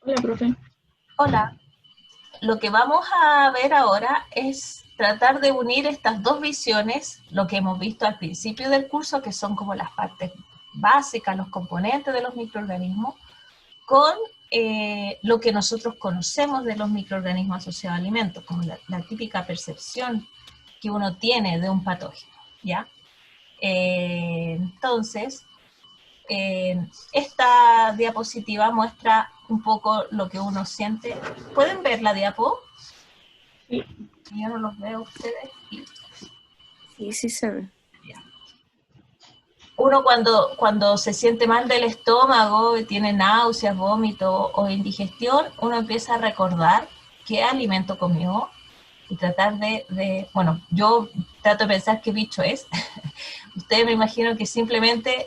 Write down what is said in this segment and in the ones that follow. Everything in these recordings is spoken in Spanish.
Hola, profe. Hola, lo que vamos a ver ahora es tratar de unir estas dos visiones, lo que hemos visto al principio del curso, que son como las partes básicas, los componentes de los microorganismos, con lo que nosotros conocemos de los microorganismos asociados a alimentos, como la típica percepción que uno tiene de un patógeno, ¿ya? Entonces, esta diapositiva muestra un poco lo que uno siente. ¿Pueden ver la diapo? Sí, Yo no los veo a ustedes. sí, sí se ve. Uno cuando se siente mal del estómago, tiene náuseas, vómito o indigestión, uno empieza a recordar qué alimento comió y tratar bueno, yo trato de pensar qué bicho es. Ustedes me imagino que simplemente,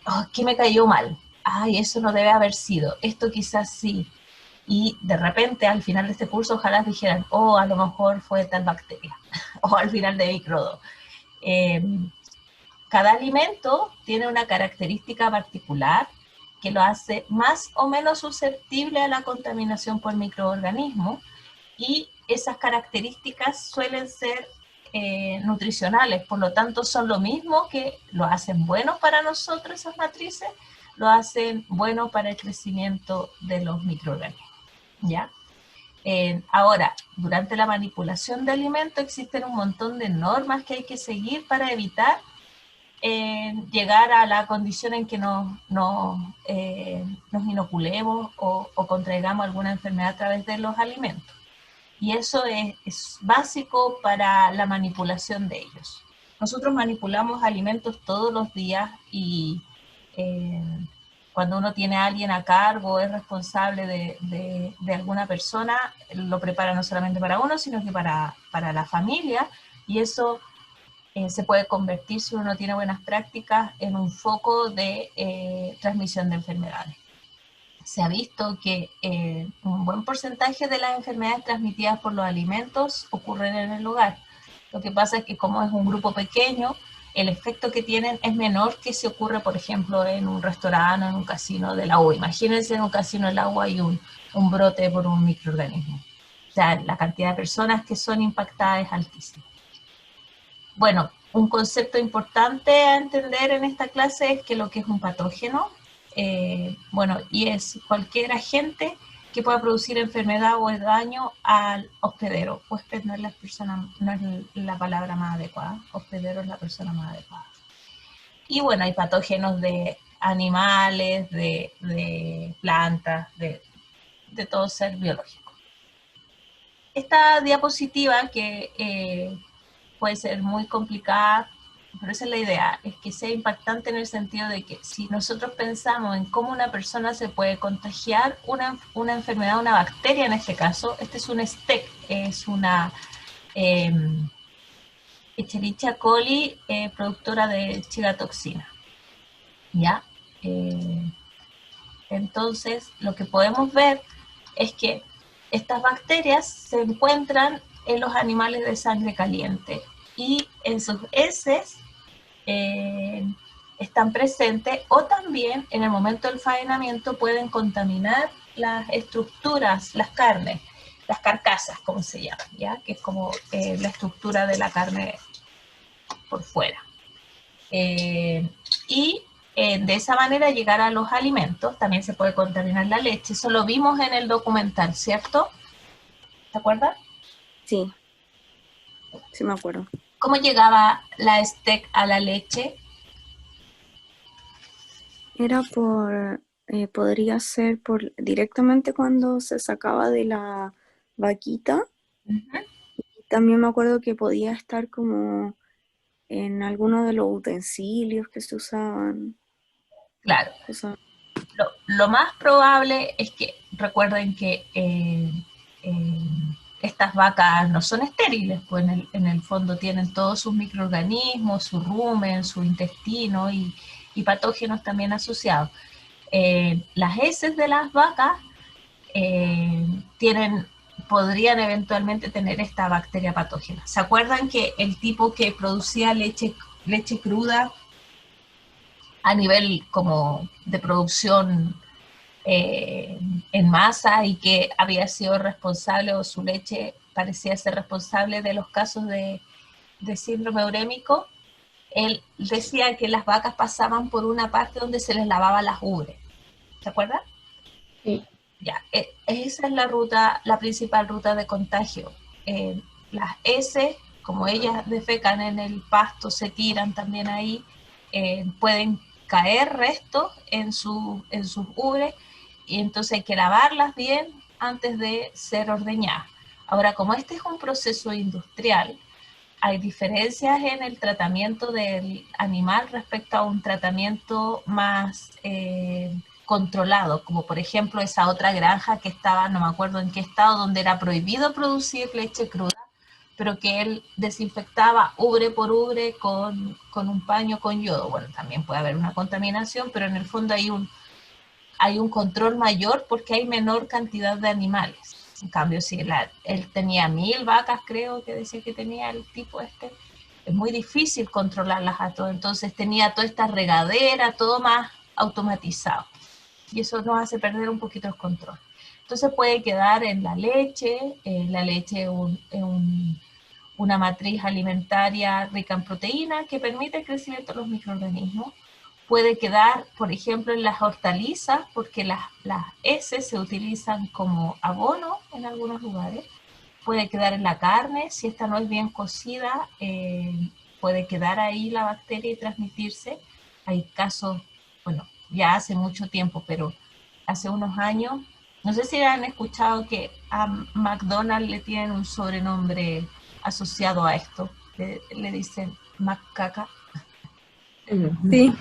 oh, ¿qué me cayó mal? Ay, eso no debe haber sido, esto quizás sí. Y de repente al final de este curso ojalá dijeran, oh, a lo mejor fue tal bacteria, o al final de microdo. Eh, Cada alimento tiene una característica particular que lo hace más o menos susceptible a la contaminación por microorganismos y esas características suelen ser nutricionales, por lo tanto son lo mismo que lo hacen buenos para nosotros esas matrices, lo hacen bueno para el crecimiento de los microorganismos, ¿ya? Ahora, durante la manipulación de alimentos existen un montón de normas que hay que seguir para evitar llegar a la condición en que nos inoculemos o contraigamos alguna enfermedad a través de los alimentos. Y eso es básico para la manipulación de ellos. Nosotros manipulamos alimentos todos los días y eh, cuando uno tiene a alguien a cargo, es responsable de alguna persona, lo prepara no solamente para uno, sino que para la familia, y eso se puede convertir, si uno tiene buenas prácticas, en un foco de transmisión de enfermedades. Se ha visto que un buen porcentaje de las enfermedades transmitidas por los alimentos ocurren en el hogar. Lo que pasa es que como es un grupo pequeño, el efecto que tienen es menor que si ocurre, por ejemplo, en un restaurante o en un casino del agua. Imagínense en un casino del agua hay un brote por un microorganismo. O sea, la cantidad de personas que son impactadas es altísima. Bueno, un concepto importante a entender en esta clase es que lo que es un patógeno, bueno, y es cualquier agente que pueda producir enfermedad o daño al hospedero. Huésped no es no es la palabra más adecuada, hospedero es la persona más adecuada. Y bueno, hay patógenos de animales, de plantas, de todo ser biológico. Esta diapositiva que puede ser muy complicada, pero esa es la idea, es que sea impactante en el sentido de que si nosotros pensamos en cómo una persona se puede contagiar una enfermedad, una bacteria en este caso, este es un STEC, es una eh, Escherichia coli productora de chigatoxina, ¿ya? Eh, entonces, lo que podemos ver es que estas bacterias se encuentran en los animales de sangre caliente y en sus heces eh, están presentes, o también en el momento del faenamiento pueden contaminar las estructuras, las carnes, las carcasas, como se llama, ¿ya? Que es como la estructura de la carne por fuera. Eh, y de esa manera llegar a los alimentos. También se puede contaminar la leche. Eso lo vimos en el documental, ¿cierto? ¿Te acuerdas? Sí, sí me acuerdo. ¿Cómo llegaba la steak a la leche? Era podría ser por directamente cuando se sacaba de la vaquita. Uh-huh. Y también me acuerdo que podía estar como en alguno de los utensilios que se usaban, Claro. cosas. Lo más probable es que recuerden que eh, estas vacas no son estériles, pues en el fondo tienen todos sus microorganismos, su rumen, su intestino y patógenos también asociados. Las heces de las vacas eh, tienen, podrían eventualmente tener esta bacteria patógena. ¿Se acuerdan que el tipo que producía leche cruda a nivel como de producción en masa y que había sido responsable, o su leche parecía ser responsable de los casos de síndrome urémico. Él decía que las vacas pasaban por una parte donde se les lavaba las ubres. ¿Se acuerdan? Sí. Ya, esa es la ruta, la principal ruta de contagio. Las heces, como ellas defecan en el pasto, se tiran también ahí, pueden caer restos en sus ubres, y entonces hay que lavarlas bien antes de ser ordeñadas. Ahora, como este es un proceso industrial, hay diferencias en el tratamiento del animal respecto a un tratamiento más controlado, como por ejemplo esa otra granja que estaba, no me acuerdo en qué estado, donde era prohibido producir leche cruda, pero que él desinfectaba ubre por ubre con un paño con yodo. Bueno, también puede haber una contaminación, pero en el fondo hay un control mayor porque hay menor cantidad de animales. En cambio, si él tenía 1000 vacas, creo que decía que tenía el tipo este, es muy difícil controlarlas a todas. Entonces tenía toda esta regadera, todo más automatizado. Y eso nos hace perder un poquito el control. Entonces puede quedar en la leche una matriz alimentaria rica en proteína que permite el crecimiento de los microorganismos. Puede quedar, por ejemplo, en las hortalizas, porque las heces se utilizan como abono en algunos lugares. Puede quedar en la carne, si esta no es bien cocida, puede quedar ahí la bacteria y transmitirse. Hay casos, bueno, ya hace mucho tiempo, pero hace unos años, no sé si han escuchado que a McDonald's le tienen un sobrenombre asociado a esto, le dicen McCaca. Sí,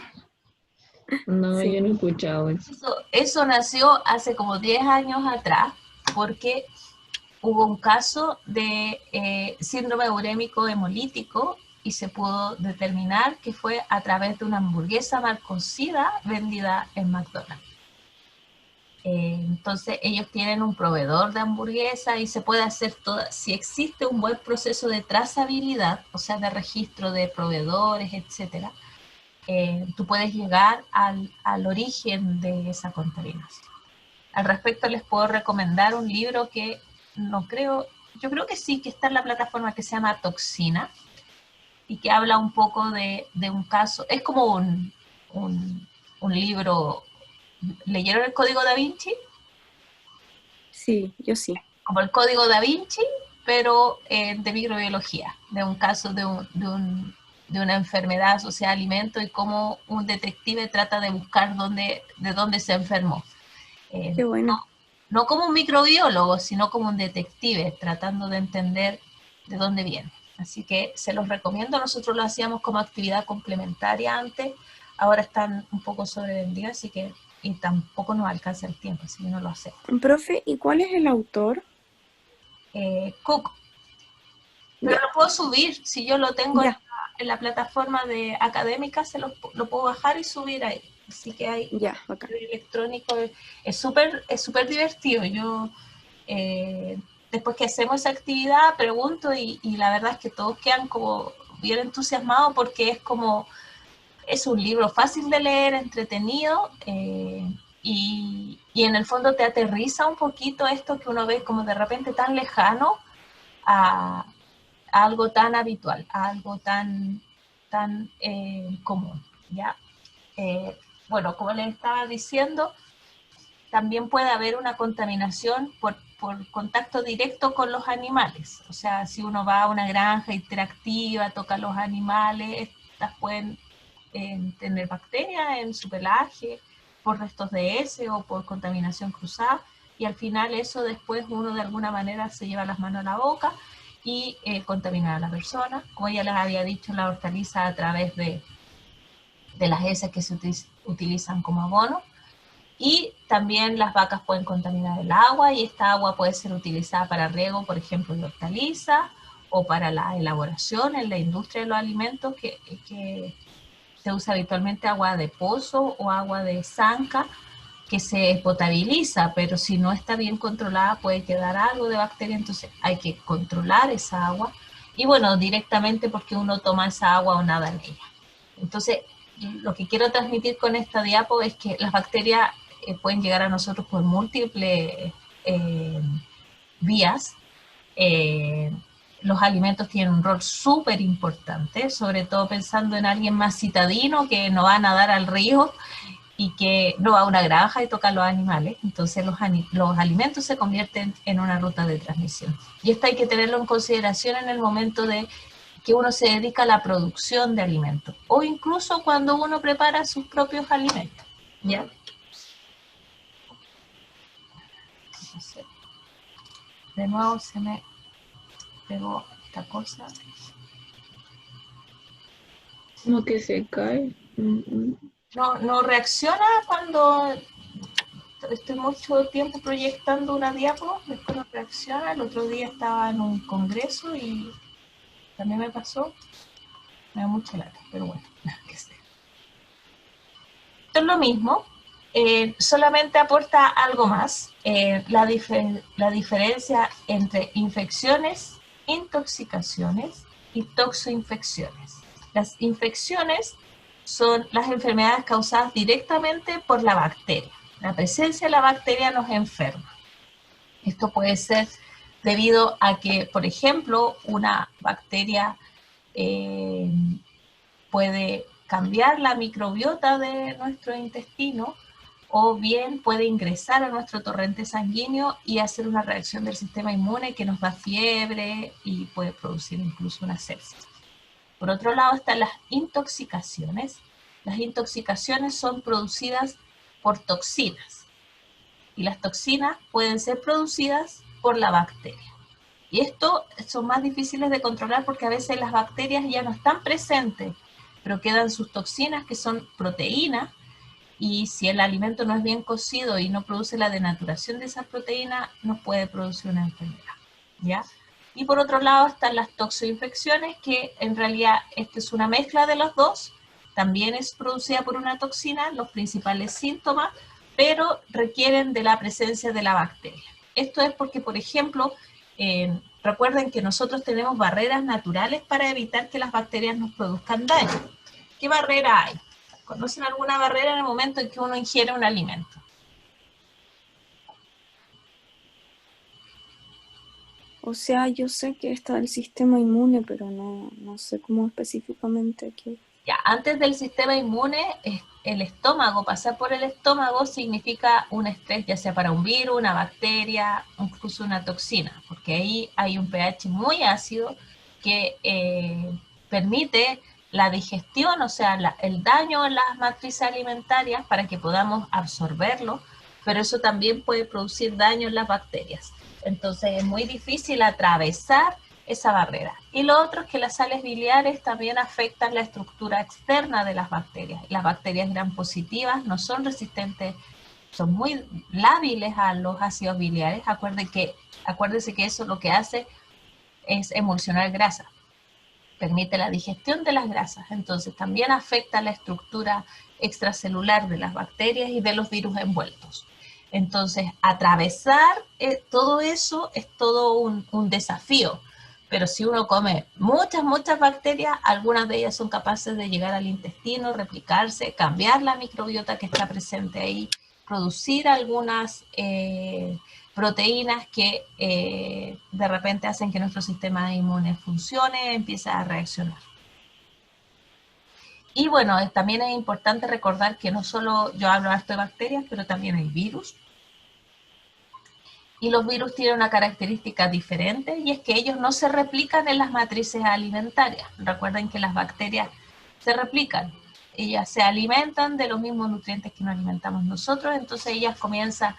No, sí. yo no he escuchado eso. Eso nació hace como 10 años atrás, porque hubo un caso de síndrome urémico hemolítico y se pudo determinar que fue a través de una hamburguesa mal cocida vendida en McDonald's. Entonces ellos tienen un proveedor de hamburguesa y se puede hacer toda, si existe un buen proceso de trazabilidad, o sea, de registro de proveedores, etcétera, tú puedes llegar al origen de esa contaminación. Al respecto les puedo recomendar un libro que no creo, yo creo que sí, que está en la plataforma, que se llama Toxina, y que habla un poco de un caso, es como un libro. ¿Leyeron el Código Da Vinci? Sí, yo sí. Como el Código Da Vinci, pero de microbiología, de un caso de una enfermedad asociada a alimentos y cómo un detective trata de buscar de dónde se enfermó. Qué bueno. No como un microbiólogo, sino como un detective, tratando de entender de dónde viene. Así que se los recomiendo. Nosotros lo hacíamos como actividad complementaria antes, ahora están un poco sobrevendidas, así que y tampoco nos alcanza el tiempo, así que no lo hacemos. Profe, ¿y cuál es el autor? Cook, pero Ya, lo puedo subir, si yo lo tengo ya, en la plataforma de académica, lo puedo bajar y subir ahí. Así que hay ya, bacán. electrónico, es súper divertido. Yo, después que hacemos esa actividad, pregunto y la verdad es que todos quedan como bien entusiasmados porque es un libro fácil de leer, entretenido, y en el fondo te aterriza un poquito esto que uno ve como de repente tan lejano a algo tan habitual, a algo tan común, ¿ya? Bueno, como les estaba diciendo, también puede haber una contaminación por contacto directo con los animales. O sea, si uno va a una granja interactiva, toca a los animales, estas pueden tener bacterias en su pelaje, por restos de heces o por contaminación cruzada, y al final eso después uno de alguna manera se lleva las manos a la boca y contamina a la persona. Como ya les había dicho, la hortaliza a través de las heces que se utilizan como abono. Y también las vacas pueden contaminar el agua y esta agua puede ser utilizada para riego, por ejemplo, de hortalizas o para la elaboración en la industria de los alimentos, que se usa habitualmente agua de pozo o agua de zanca que se potabiliza, pero si no está bien controlada puede quedar algo de bacteria, entonces hay que controlar esa agua y bueno, directamente porque uno toma esa agua o nada en ella. Entonces, lo que quiero transmitir con esta diapo es que las bacterias pueden llegar a nosotros por múltiples vías. Los alimentos tienen un rol súper importante, sobre todo pensando en alguien más citadino que no va a nadar al río y que no va a una granja y toca a los animales. Entonces los alimentos se convierten en una ruta de transmisión. Y esto hay que tenerlo en consideración en el momento de que uno se dedica a la producción de alimentos, o incluso cuando uno prepara sus propios alimentos, ¿ya? De nuevo se me pegó esta cosa. Como que se cae. No reacciona cuando estoy mucho tiempo proyectando una diapo, después no reacciona. El otro día estaba en un congreso y también me pasó. Me da mucha lata, pero bueno, nada que sea. Esto es lo mismo, solamente aporta algo más, la diferencia entre infecciones, intoxicaciones y toxoinfecciones. Las infecciones son las enfermedades causadas directamente por la bacteria. La presencia de la bacteria nos enferma. Esto puede ser debido a que, por ejemplo, una bacteria puede cambiar la microbiota de nuestro intestino, o bien puede ingresar a nuestro torrente sanguíneo y hacer una reacción del sistema inmune que nos da fiebre y puede producir incluso una sepsis. Por otro lado están las intoxicaciones. Las intoxicaciones son producidas por toxinas y las toxinas pueden ser producidas por la bacteria. Y esto son más difíciles de controlar porque a veces las bacterias ya no están presentes, pero quedan sus toxinas, que son proteínas, y si el alimento no es bien cocido y no produce la denaturación de esas proteínas, nos puede producir una enfermedad, ¿ya? Y por otro lado están las toxoinfecciones, que en realidad esta es una mezcla de los dos, también es producida por una toxina, los principales síntomas, pero requieren de la presencia de la bacteria. Esto es porque, por ejemplo, recuerden que nosotros tenemos barreras naturales para evitar que las bacterias nos produzcan daño. ¿Qué barrera hay? ¿Conocen alguna barrera en el momento en que uno ingiere un alimento? O sea, yo sé que está el sistema inmune, pero no sé cómo específicamente qué. Ya, antes del sistema inmune, el estómago, pasar por el estómago significa un estrés, ya sea para un virus, una bacteria, incluso una toxina, porque ahí hay un pH muy ácido que permite la digestión, o sea, el daño en las matrices alimentarias para que podamos absorberlo, pero eso también puede producir daño en las bacterias. Entonces es muy difícil atravesar esa barrera. Y lo otro es que las sales biliares también afectan la estructura externa de las bacterias. Las bacterias gram positivas no son resistentes, son muy lábiles a los ácidos biliares. Acuérdense que eso lo que hace es emulsionar grasa, permite la digestión de las grasas, entonces también afecta la estructura extracelular de las bacterias y de los virus envueltos. Entonces, atravesar todo eso es todo un desafío, pero si uno come muchas bacterias, algunas de ellas son capaces de llegar al intestino, replicarse, cambiar la microbiota que está presente ahí, producir algunas proteínas que de repente hacen que nuestro sistema inmune funcione, empiece a reaccionar. Y bueno, también es importante recordar que no solo yo hablo harto de bacterias, pero también hay virus. Y los virus tienen una característica diferente, y es que ellos no se replican en las matrices alimentarias. Recuerden que las bacterias se replican. Ellas se alimentan de los mismos nutrientes que nos alimentamos nosotros, entonces ellas comienzan,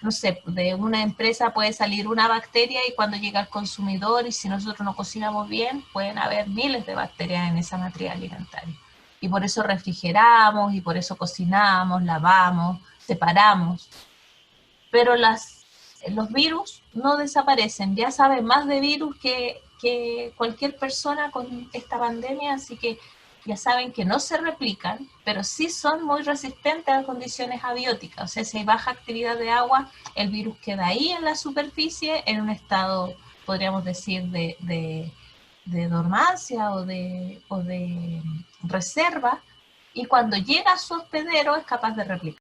no sé, de una empresa puede salir una bacteria y cuando llega al consumidor, y si nosotros no cocinamos bien, pueden haber miles de bacterias en esa matriz alimentaria. Y por eso refrigeramos, y por eso cocinamos, lavamos, separamos. Pero los virus no desaparecen, ya saben más de virus que cualquier persona con esta pandemia, así que ya saben que no se replican, pero sí son muy resistentes a condiciones abióticas, o sea, si hay baja actividad de agua, el virus queda ahí en la superficie en un estado, podríamos decir, de dormancia o de reserva, y cuando llega a su hospedero es capaz de replicar.